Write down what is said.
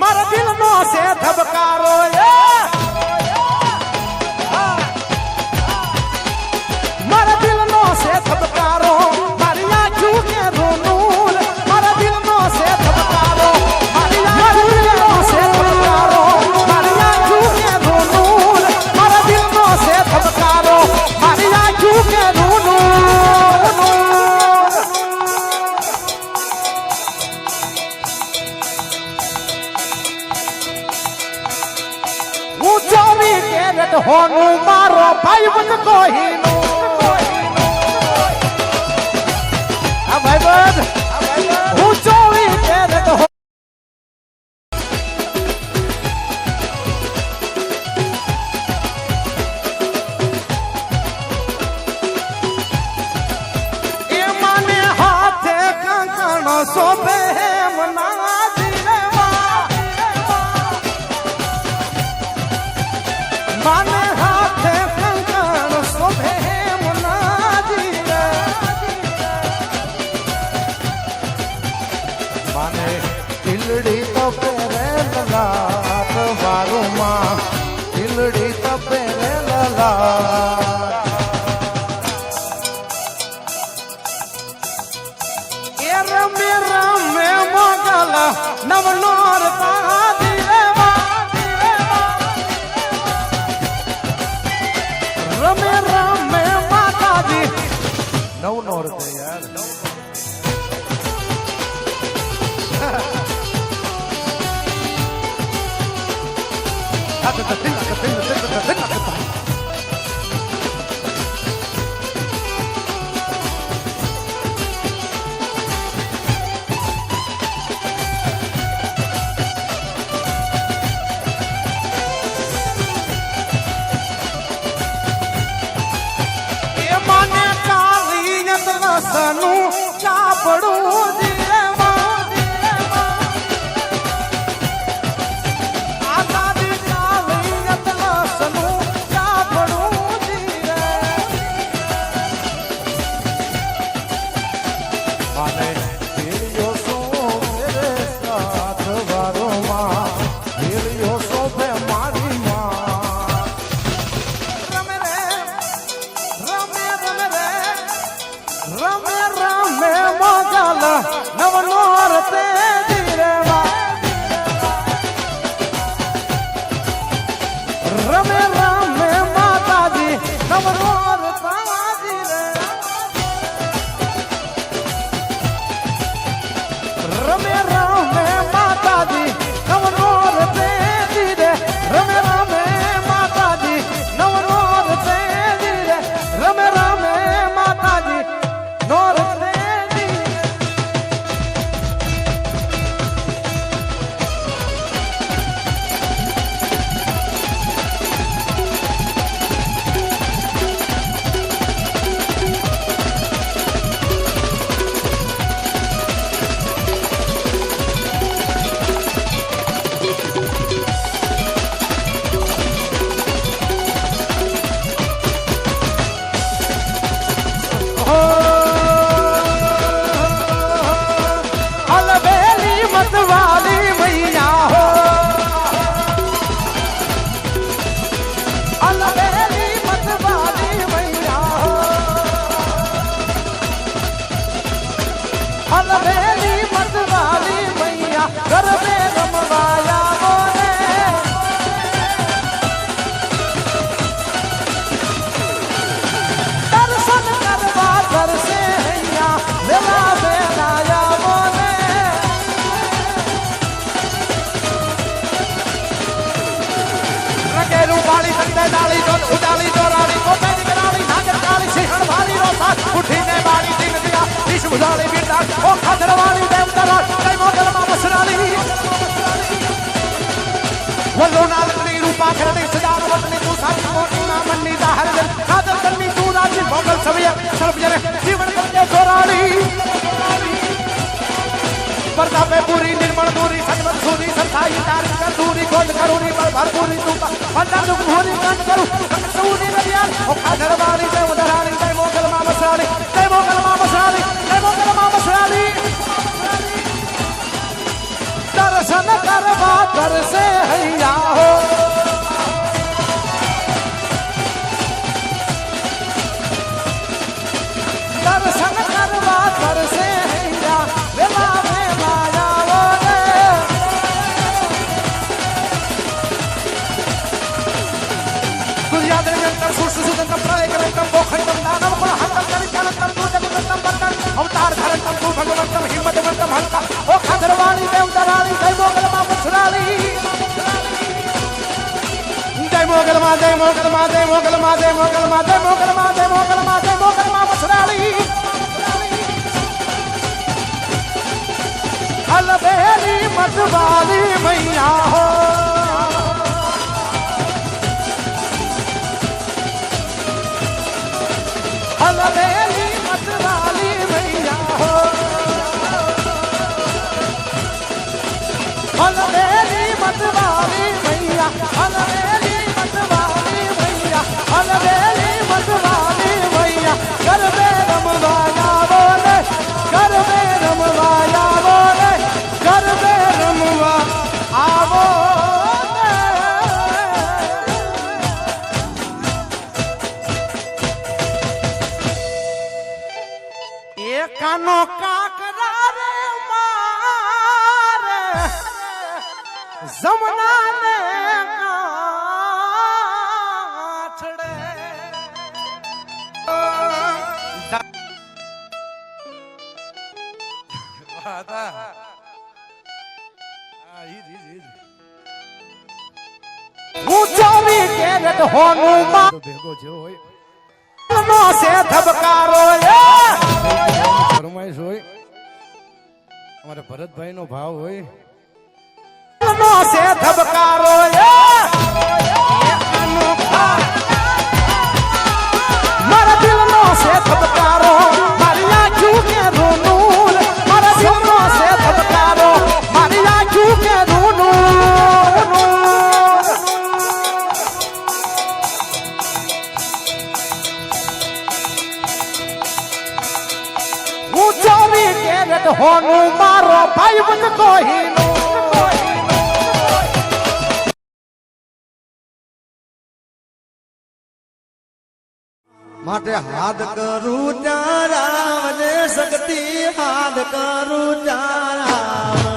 મારા દિલનો છે ધબકારો મારા દિલનો છે ધબકારો મારી આંખો કે રોનું મારા દિલનો છે ધબકારો મારી આંખો છે ધબકારો મારી આંખો કે રોનું મારા દિલનો છે ધબકારો મારી આંખો કે રોનું હું 24 કેરેટ હોનું મારો ભાઈ બંધ કોહીનું હું 24 કેરેટ એ મને હાથે કંકણ શોભે મના મને હાથે કંકણ શોભે મનાજી મને દિલડી તપે રે લલાટ વારુમાં દિલડી તપે રે લલાટ એ રમે રમે મોગલ નવનોર તાદી રમે રમે માતાજી નવ નો અર્થ યાર સનું ચાપડું જીરેમાં આઝાદી ચાલી સનું ચાપડું જીરે મને ભીડ્યો સો મેરે સાથ વારોમાં ભીડ્યો સો ભે મારી માં રમે રે રમે રમે રે રમે રમે મોગલ નવનોર તે જીરેવા રમે રમે માતાજી નવનોર તાજી રે રમે રમે માતાજી નવનોર તે જીરે રમે રમે માતાજી નવનોર તે જીરે રમે રમે માતાજી નોર વાલી મૈયા હો અલબેલી મત વાલી મૈયા હો અલબેલી મત વાલી મૈયા ગરબે રમવાયા બોલે દર્શન કરવા દર્શે હૈયા વેલા વેલાયા બોલે રૂપાળી સંતે ડાળી જોન ઉડાળી દોરાળી કોપેની કરાળી નાગર કાળી સિંહણ વાળી રોસા ઉઠીને બાળી દીન દિયા વિષ બુધાળી બીરડા ઓ ખાધરવાળી દેવ દરા કઈ મોગલમાં બસરાળી વલ્લો નાલકડી રૂપા ખરડી સજાર વટની તું સાચી મોટી ના મનની દાહર જન ખાધર કરની તું રાજી મોગલ સવય સર્વજને જીવન કરતે દોરાળી प्रतापे पूरी निर्मल पूरी सजवन सूरी संसाई तारी कसूरी गोद करूरी भरपूरी तूपा भंडार दुख भूरी कांड करू सूरी नदिया ओ खाधर वाली जय उधराली जय मोगल मां बसराली जय मोगल मां बसराली जय मोगल मां बसराली दरस दर्शन करवा दर से हैया हो दर्शन करवा दर से हैया वेला में माया रे गुरुयादरंतम सुसुदंतम प्रलयकरंतम बोखंतम दानव कुलहंतम करिकालंतम दूजगंतम बंतम अवतार धरंतम तू भगवंतम हिम्मतवंतम हंता ओ खदरवाणी देवदराणी जय मोगलमा मथुराली जय मोगलमा जय मोगलमा जय मोगलमा जय मोगलमा जय मोगलमा जय मोगलमा जय मोगलमा मथुराली अलबेली मतवाली मैया हो अलबेली मतवाली मैया हो अलबेली मतवाली मैया अलबेली मतवाली मैया अलबेली मतवाली मैया गरबे रमवाया बोले गरबे रमवाया बोले गरबे रमवा आवो कानो काकरा रे मारे जमुना ने काछड़े वादा ऊंचो भी केरट होनु मा भेगो जो होय नो से धबकारो फरमाइश होय हमारे भरतભાઈ નો ભાવ હોય નો से धबकारो મારા દિલ નો से धबकारो મારી આંખો કે રોનૂર મારા દિલ નો से धबकारो મારી આંખો કે રોનૂર ऊंचो भी केरट होनु मारो भाई बंद कोहिनो માટે હાથ કરું ત્યાં રામ ને શક્તિ હાથ કરું ત્યાં રામ